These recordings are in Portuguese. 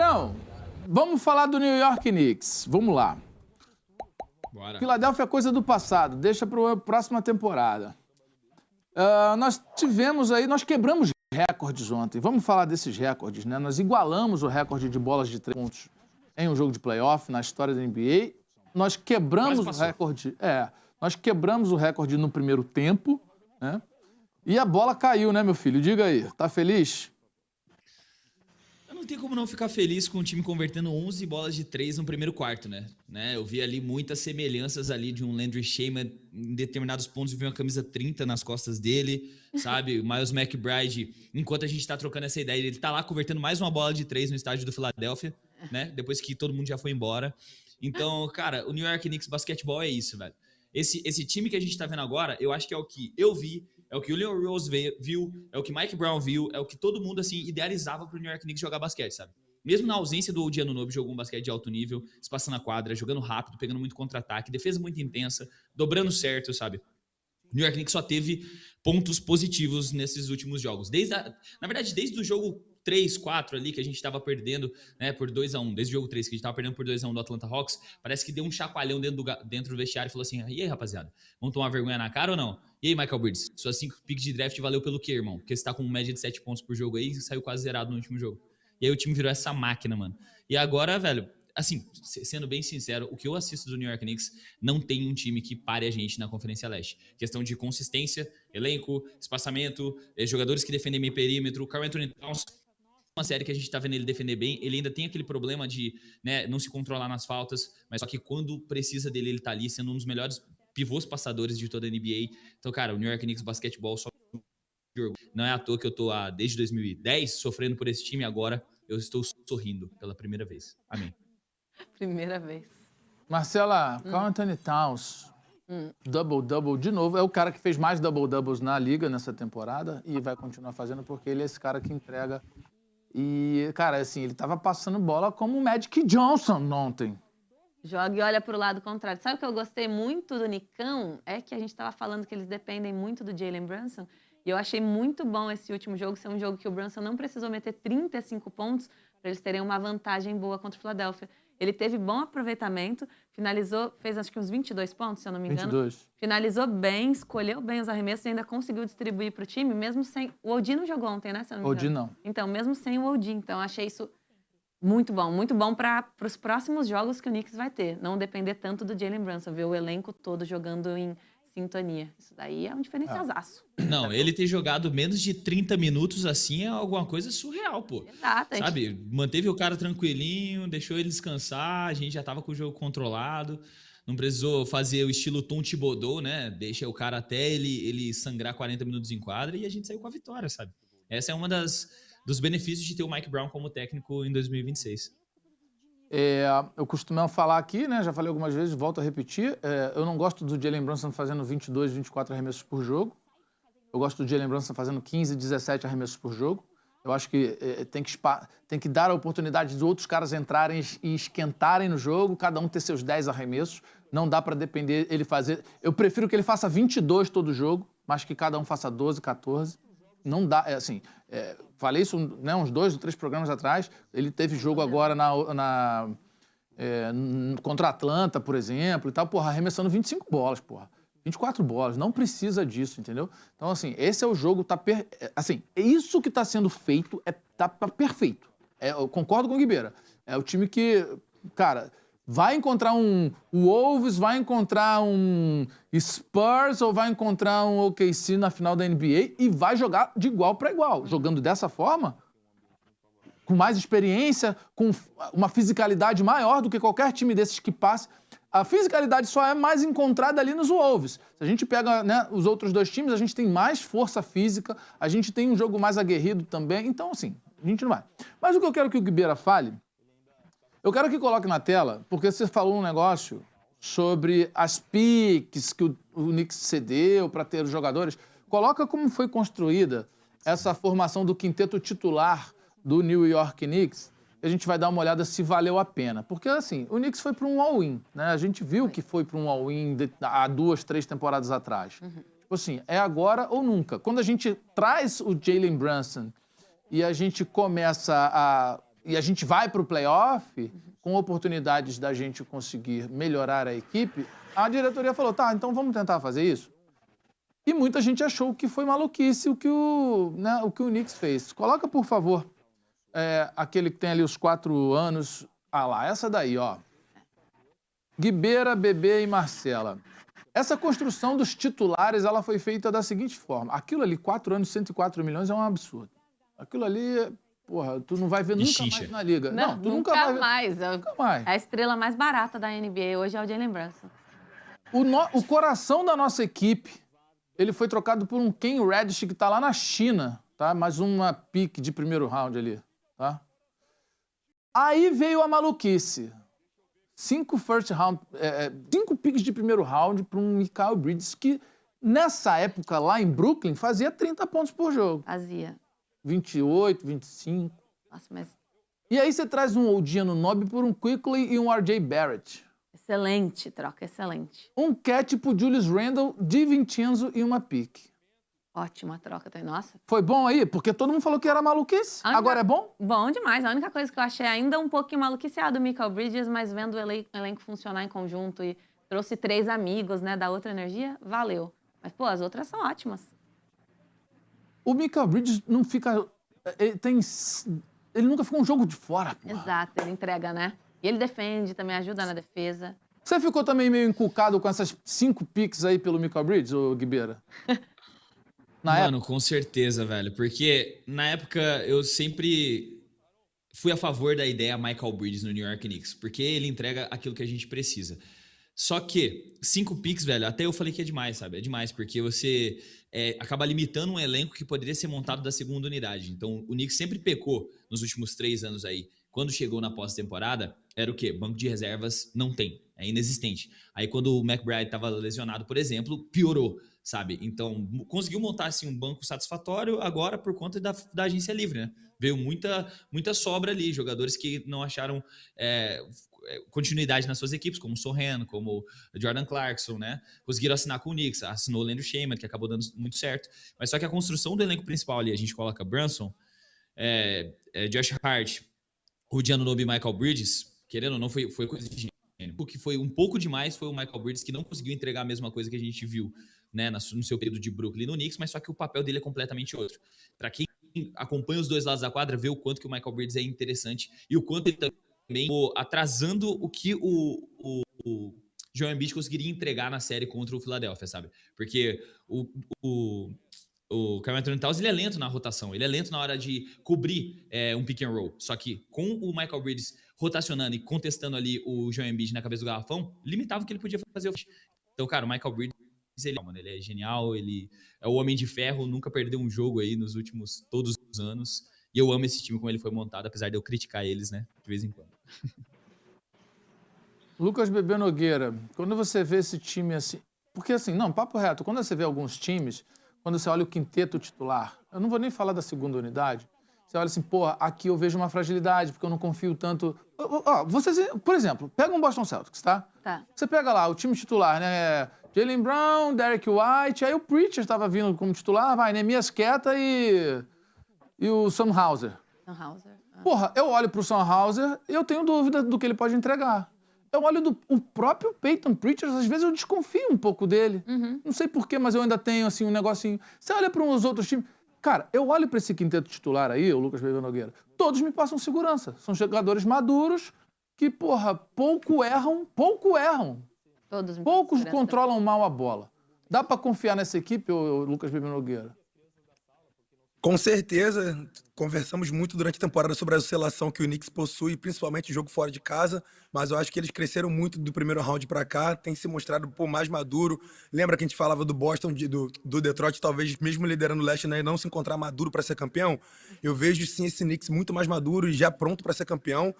Giberão, vamos falar do New York Knicks. Vamos lá. Bora. Filadélfia é coisa do passado, deixa para a próxima temporada. Nós quebramos recordes ontem. Vamos falar desses recordes, né? Nós igualamos o recorde de bolas de 3 pontos em um jogo de playoff na história da NBA. Nós quebramos o recorde. Nós quebramos o recorde no primeiro tempo, né? E a bola caiu, né, meu filho? Diga aí, tá feliz? Não tem como não ficar feliz com o time convertendo 11 bolas de 3 no primeiro quarto, né? Eu vi ali muitas semelhanças ali de um Landry Shamet em determinados pontos, vi uma camisa 30 nas costas dele, sabe? O Miles McBride, enquanto a gente tá trocando essa ideia, ele tá lá convertendo mais uma bola de 3 no estádio do Philadelphia, né? Depois que todo mundo já foi embora. Então, cara, o New York Knicks basquetebol é isso, velho. Esse time que a gente tá vendo agora, eu acho que é o que eu vi, é o que o Leon Rose viu, é o que Mike Brown viu, é o que todo mundo, assim, idealizava pro New York Knicks jogar basquete, sabe? Mesmo na ausência do OG Anunoby, jogou um basquete de alto nível, espaçando a quadra, jogando rápido, pegando muito contra-ataque, defesa muito intensa, dobrando certo, sabe? O New York Knicks só teve pontos positivos nesses últimos jogos. Na verdade, desde o jogo 3, 4 ali, que a gente tava perdendo, né, por 2-1, desde o jogo 3, que a gente tava perdendo por 2-1 do Atlanta Hawks, parece que deu um chacoalhão dentro do vestiário e falou assim, e aí, rapaziada, vamos tomar vergonha na cara ou não? E aí, Michael Bridges, suas 5 picks de draft valeu pelo quê, irmão? Porque você tá com uma média de 7 pontos por jogo aí e saiu quase zerado no último jogo. E aí o time virou essa máquina, mano. E agora, velho, assim, sendo bem sincero, o que eu assisto do New York Knicks, não tem um time que pare a gente na Conferência Leste. Questão de consistência, elenco, espaçamento, jogadores que defendem meio perímetro, Karl Anthony Towns, uma série que a gente tá vendo ele defender bem, ele ainda tem aquele problema de, né, não se controlar nas faltas, mas só que quando precisa dele, ele tá ali sendo um dos melhores pivôs passadores de toda a NBA. Então, cara, o New York Knicks basquetebol só não é à toa que eu tô desde 2010 sofrendo por esse time, agora eu estou sorrindo pela primeira vez. Amém. Primeira vez. Marcela, Karl Anthony Towns, double-double de novo. É o cara que fez mais double-doubles na liga nessa temporada e vai continuar fazendo porque ele é esse cara que entrega. E, cara, assim, ele tava passando bola como o Magic Johnson ontem. Joga e olha pro lado contrário. Sabe o que eu gostei muito do Nicão? É que a gente tava falando que eles dependem muito do Jalen Brunson. E eu achei muito bom esse último jogo ser um jogo que o Brunson não precisou meter 35 pontos para eles terem uma vantagem boa contra o Philadelphia. Ele teve bom aproveitamento, finalizou, fez acho que uns 22 pontos, se eu não me engano. 22. Finalizou bem, escolheu bem os arremessos e ainda conseguiu distribuir para o time, mesmo sem... O OG não jogou ontem, né? Se eu não me engano. OG não. Então, mesmo sem o OG. Então, achei isso muito bom para os próximos jogos que o Knicks vai ter. Não depender tanto do Jalen Brunson, ver o elenco todo jogando em sintonia. Isso daí é um diferencialzaço. Não, ele ter jogado menos de 30 minutos assim é alguma coisa surreal, pô. Exato. Sabe? Manteve o cara tranquilinho, deixou ele descansar, a gente já tava com o jogo controlado, não precisou fazer o estilo Tom Thibodeau, né? Deixa o cara até ele sangrar 40 minutos em quadra e a gente saiu com a vitória, sabe? Essa é uma dos benefícios de ter o Mike Brown como técnico em 2026. Eu costumo falar aqui, né? Já falei algumas vezes, volto a repetir. Eu não gosto do Jalen Brunson fazendo 22, 24 arremessos por jogo. Eu gosto do Jalen Brunson fazendo 15, 17 arremessos por jogo. Eu acho que tem que dar a oportunidade de outros caras entrarem e esquentarem no jogo, cada um ter seus 10 arremessos. Não dá para depender ele fazer... Eu prefiro que ele faça 22 todo jogo, mas que cada um faça 12, 14. Não dá, falei isso, né, uns 2 ou 3 programas atrás. Ele teve jogo agora contra a Atlanta, por exemplo, e tal, porra, arremessando 25 bolas, porra. 24 bolas, não precisa disso, entendeu? Então, assim, esse é o jogo, isso que está sendo feito tá perfeito. Eu concordo com o Guibeira. É o time que, cara, vai encontrar um Wolves, vai encontrar um Spurs ou vai encontrar um OKC na final da NBA e vai jogar de igual para igual. Jogando dessa forma, com mais experiência, com uma fisicalidade maior do que qualquer time desses que passe. A fisicalidade só é mais encontrada ali nos Wolves. Se a gente pega, né, os outros 2 times, a gente tem mais força física, a gente tem um jogo mais aguerrido também. Então, assim, a gente não vai. Mas o que eu quero que o Guibeira fale, eu quero que coloque na tela, porque você falou um negócio sobre as picks que o Knicks cedeu para ter os jogadores. Coloca como foi construída essa formação do quinteto titular do New York Knicks. A gente vai dar uma olhada se valeu a pena. Porque, assim, o Knicks foi para um all-in, né? A gente viu que foi para um all-in há 2, 3 temporadas atrás. Tipo assim, é agora ou nunca. Quando a gente traz o Jalen Brunson e a gente começa a e a gente vai para o playoff com oportunidades da gente conseguir melhorar a equipe, a diretoria falou, tá, então vamos tentar fazer isso? E muita gente achou que foi maluquice o que o Knicks fez. Coloca, por favor, aquele que tem ali os 4 anos. Ah lá, essa daí, ó. Guibeira, Bebê e Marcela. Essa construção dos titulares, ela foi feita da seguinte forma. Aquilo ali, 4 anos, 104 milhões, é um absurdo. Aquilo ali, porra, tu não vai ver nunca mais na liga. Não, tu nunca vai ver. mais. Nunca mais. É a estrela mais barata da NBA hoje é o Jalen Brunson. O coração da nossa equipe, ele foi trocado por um Ken Reddish que tá lá na China, tá? Mais uma pique de primeiro round ali, tá? Aí veio a maluquice. 5 piques de primeiro round para um Mikal Bridges que, nessa época, lá em Brooklyn, fazia 30 pontos por jogo. Fazia. 28, 25. Nossa, mas E aí você traz um OG Anunoby por um Quickly e um RJ Barrett. excelente troca, excelente. Um Cat pro Julius Randle, DiVincenzo e uma pique. Ótima troca também. Nossa. Foi bom aí? Porque todo mundo falou que era maluquice. Agora é bom? Bom demais. A única coisa que eu achei ainda um pouquinho maluquice é a do Mikal Bridges, mas vendo o elenco funcionar em conjunto e trouxe 3 amigos, né, da outra energia, valeu. Mas, pô, as outras são ótimas. O Mikal Bridges não fica... Ele nunca ficou um jogo de fora, pô. Exato, ele entrega, né? E ele defende, também ajuda na defesa. Você ficou também meio encucado com essas 5 picks aí pelo Mikal Bridges, ô Guibeira? Mano, com certeza, velho. Porque na época eu sempre fui a favor da ideia Michael Bridges no New York Knicks. Porque ele entrega aquilo que a gente precisa. Só que 5 picks, velho, até eu falei que é demais, sabe? É demais, porque você acaba limitando um elenco que poderia ser montado da segunda unidade. Então, o Knicks sempre pecou nos últimos 3 anos aí. Quando chegou na pós-temporada, era o quê? Banco de reservas não tem, é inexistente. Aí quando o McBride estava lesionado, por exemplo, piorou, sabe? Então, conseguiu montar assim, um banco satisfatório agora por conta da agência livre, né? Veio muita sobra ali, jogadores que não acharam continuidade nas suas equipes, como o Sohan, como o Jordan Clarkson, né? Conseguiram assinar com o Knicks, assinou o Landry Shamet, que acabou dando muito certo. Mas só que a construção do elenco principal ali, a gente coloca Brunson, Josh Hart, Rudy Anunoby e Michael Bridges, querendo ou não, foi coisa de gênio. O que foi um pouco demais foi o Michael Bridges, que não conseguiu entregar a mesma coisa que a gente viu, né, no seu período de Brooklyn no Knicks, mas só que o papel dele é completamente outro. Para quem acompanha os dois lados da quadra, vê o quanto que o Michael Bridges é interessante e o quanto ele também atrasando o que o Joel Embiid conseguiria entregar na série contra o Philadelphia, sabe? Porque o Karl Anthony Towns, ele é lento na rotação, ele é lento na hora de cobrir um pick and roll. Só que com o Michael Bridges rotacionando e contestando ali o Joel Embiid na cabeça do garrafão, limitava o que ele podia fazer. Então, cara, o Michael Bridges, ele é genial, ele é o homem de ferro, nunca perdeu um jogo aí nos últimos todos os anos. E eu amo esse time como ele foi montado, apesar de eu criticar eles, né, de vez em quando. Lucas Bebê Nogueira, quando você vê esse time assim... Porque assim, não, papo reto, quando você vê alguns times... Quando você olha o quinteto titular, eu não vou nem falar da segunda unidade, você olha assim, porra, aqui eu vejo uma fragilidade, porque eu não confio tanto... Vocês, por exemplo, pega um Boston Celtics, tá? Tá. Você pega lá o time titular, né? Jaylen Brown, Derek White, aí o Pritchard estava vindo como titular, vai, Neemias Queta e o Sam Hauser. Sam Hauser. Porra, eu olho pro Sam Hauser e eu tenho dúvida do que ele pode entregar. Eu olho o próprio Peyton Pritchard, às vezes eu desconfio um pouco dele. Não sei porquê, mas eu ainda tenho, assim, um negocinho. Você olha para uns outros times... Cara, eu olho para esse quinteto titular aí, o Lucas Bebê Nogueira, todos me passam segurança. São jogadores maduros que, porra, pouco erram. Todos me Poucos passam controlam mal a bola. Dá para confiar nessa equipe, ô Lucas Bebê Nogueira? Com certeza, conversamos muito durante a temporada sobre a oscilação que o Knicks possui, principalmente o jogo fora de casa, mas eu acho que eles cresceram muito do primeiro round para cá, tem se mostrado mais maduro. Lembra que a gente falava do Boston, do Detroit, talvez mesmo liderando o leste, né, não se encontrar maduro para ser campeão? Eu vejo sim esse Knicks muito mais maduro e já pronto para ser campeão.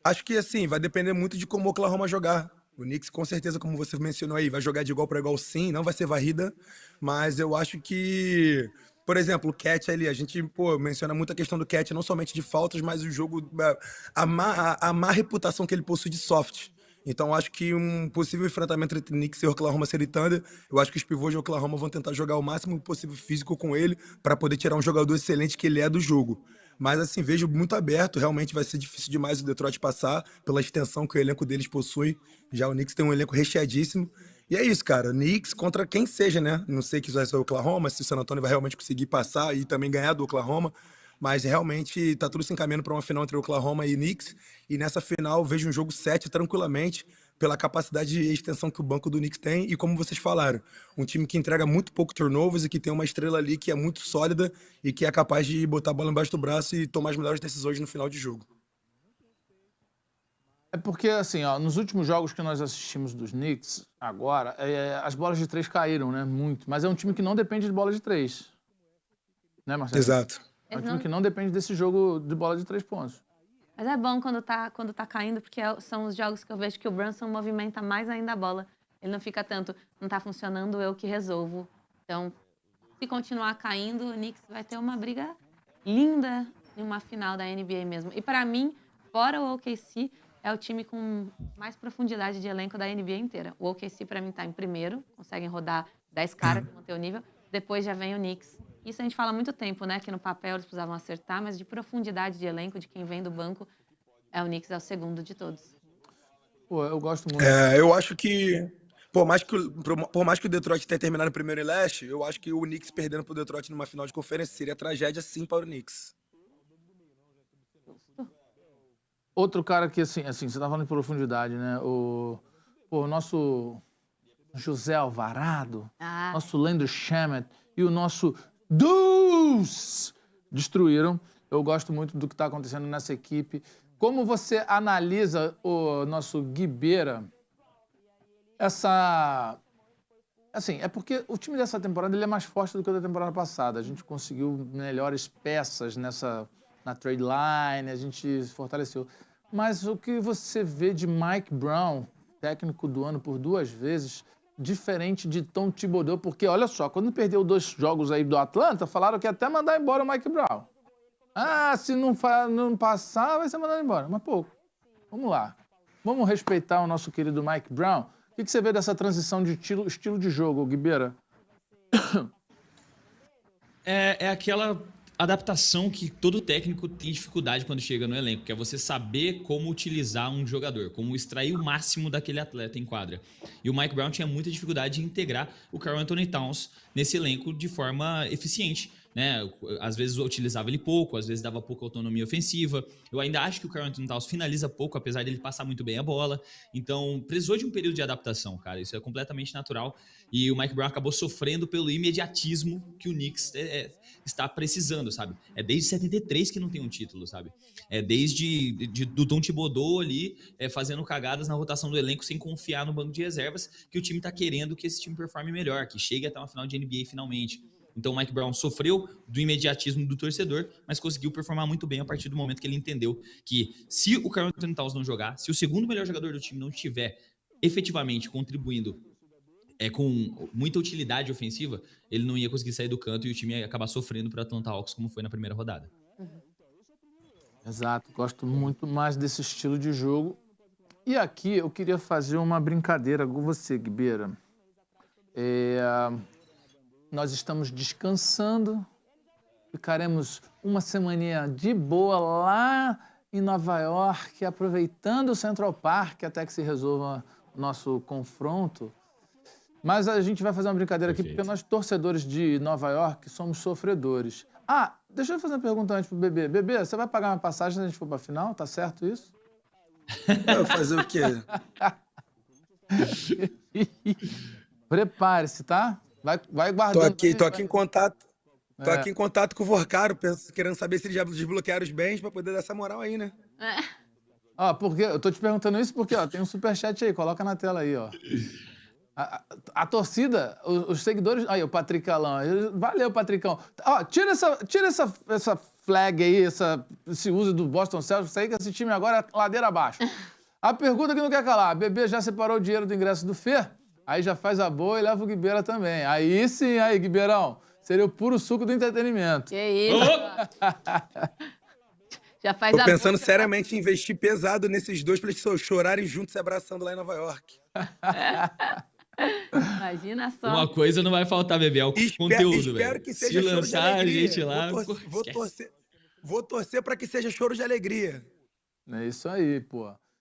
Acho que assim, vai depender muito de como o Oklahoma jogar. O Knicks, com certeza, como você mencionou aí, vai jogar de igual para igual sim, não vai ser varrida, mas eu acho que... Por exemplo, o Cat ali, a gente menciona muito a questão do Cat, não somente de faltas, mas o jogo, a má reputação que ele possui de soft. Então, acho que um possível enfrentamento entre Knicks e Oklahoma City Thunder, eu acho que os pivôs de Oklahoma vão tentar jogar o máximo possível físico com ele para poder tirar um jogador excelente que ele é do jogo. Mas, assim, vejo muito aberto. Realmente vai ser difícil demais o Detroit passar pela extensão que o elenco deles possui. Já o Knicks tem um elenco recheadíssimo. E é isso, cara. Knicks contra quem seja, né? Não sei que vai ser o Oklahoma, se o San Antonio vai realmente conseguir passar e também ganhar do Oklahoma. Mas realmente tá tudo se encaminhando para uma final entre Oklahoma e Knicks. E nessa final vejo um jogo 7 tranquilamente, pela capacidade de extensão que o banco do Knicks tem. E como vocês falaram, um time que entrega muito pouco turnovers e que tem uma estrela ali que é muito sólida e que é capaz de botar a bola embaixo do braço e tomar as melhores decisões no final de jogo. É porque, assim, ó, nos últimos jogos que nós assistimos dos Knicks, agora, as bolas de 3 caíram, né? Muito. Mas é um time que não depende de bola de 3. Né, Marcelo? Exato. É um time que não depende desse jogo de bola de 3 pontos. Mas é bom quando tá caindo, porque são os jogos que eu vejo que o Brunson movimenta mais ainda a bola. Ele não fica tanto, não tá funcionando, eu que resolvo. Então, se continuar caindo, o Knicks vai ter uma briga linda em uma final da NBA mesmo. E para mim, fora o OKC, é o time com mais profundidade de elenco da NBA inteira. O OKC, para mim, tá em primeiro, conseguem rodar 10 caras, manter o nível. Depois já vem o Knicks. Isso a gente fala há muito tempo, né? Que no papel eles precisavam acertar, mas de profundidade de elenco, de quem vem do banco, o Knicks é o segundo de todos. Pô, eu gosto muito. Eu acho que, por mais que o Detroit tenha terminado em primeiro em leste, eu acho que o Knicks perdendo pro Detroit numa final de conferência seria tragédia sim para o Knicks. Outro cara que, assim, você tá falando de profundidade, né? O nosso José Alvarado, nosso Landry Shamet e o nosso Deuce destruíram. Eu gosto muito do que está acontecendo nessa equipe. Como você analisa o nosso Guibeira? Assim, é porque o time dessa temporada ele é mais forte do que o da temporada passada. A gente conseguiu melhores peças na trade line, a gente se fortaleceu. Mas o que você vê de Mike Brown, técnico do ano por 2 vezes, diferente de Tom Thibodeau, porque, olha só, quando perdeu 2 jogos aí do Atlanta, falaram que ia até mandar embora o Mike Brown. Se não passar, vai ser mandado embora. Mas, pô, vamos lá. Vamos respeitar o nosso querido Mike Brown. O que você vê dessa transição de estilo de jogo, Guibeira? É aquela adaptação que todo técnico tem dificuldade quando chega no elenco, que é você saber como utilizar um jogador, como extrair o máximo daquele atleta em quadra. E o Mike Brown tinha muita dificuldade de integrar o Karl-Anthony Towns nesse elenco de forma eficiente, né? Às vezes utilizava ele pouco, às vezes dava pouca autonomia ofensiva. Eu ainda acho que o Karl-Anthony Towns finaliza pouco, apesar dele passar muito bem a bola. Então, precisou de um período de adaptação, cara. Isso é completamente natural. E o Mike Brown acabou sofrendo pelo imediatismo que o Knicks está precisando, sabe? É desde 73 que não tem um título, sabe? É desde do Tom Thibodeau ali, fazendo cagadas na rotação do elenco sem confiar no banco de reservas, que o time tá querendo que esse time performe melhor, que chegue até uma final de NBA finalmente. Então o Mike Brown sofreu do imediatismo do torcedor, mas conseguiu performar muito bem a partir do momento que ele entendeu que se o Karl-Anthony Towns não jogar, se o segundo melhor jogador do time não estiver efetivamente contribuindo com muita utilidade ofensiva, ele não ia conseguir sair do canto e o time ia acabar sofrendo para Atlanta Hawks, como foi na primeira rodada. Exato, gosto muito mais desse estilo de jogo. E aqui eu queria fazer uma brincadeira com você, Guibeira. Nós estamos descansando, ficaremos uma semaninha de boa lá em Nova York, aproveitando o Central Park até que se resolva o nosso confronto. Mas a gente vai fazer uma brincadeira aqui, porque nós, torcedores de Nova York, somos sofredores. Deixa eu fazer uma pergunta antes pro Bebê. Bebê, você vai pagar uma passagem se a gente for pra final? Tá certo isso? Fazer o quê? Prepare-se, tá? Vai guardando. Tô aqui em contato. Tô aqui em contato com o Vorcaro, querendo saber se eles já desbloquearam os bens pra poder dar essa moral aí, né? Porque eu tô te perguntando isso porque, tem um superchat aí, coloca na tela aí, ó. A torcida, os seguidores... Aí, o Patricalão. Valeu, Patricão. Tira essa flag aí, esse uso do Boston Celtics, isso aí, que esse time agora é ladeira abaixo. A pergunta que não quer calar. A Bebê já separou o dinheiro do ingresso do Fê? Aí já faz a boa e leva o Guibeira também. Aí sim, Guibeirão. Seria o puro suco do entretenimento. Que isso? Já faz Tô pensando seriamente em investir pesado nesses dois pra eles chorarem juntos se abraçando lá em Nova York. Imagina só. Uma coisa não vai faltar, Bebê, é o conteúdo, velho. Espero que seja se show de lançar a alegria. gente lá... Vou torcer para que seja choro de alegria. É isso aí, pô.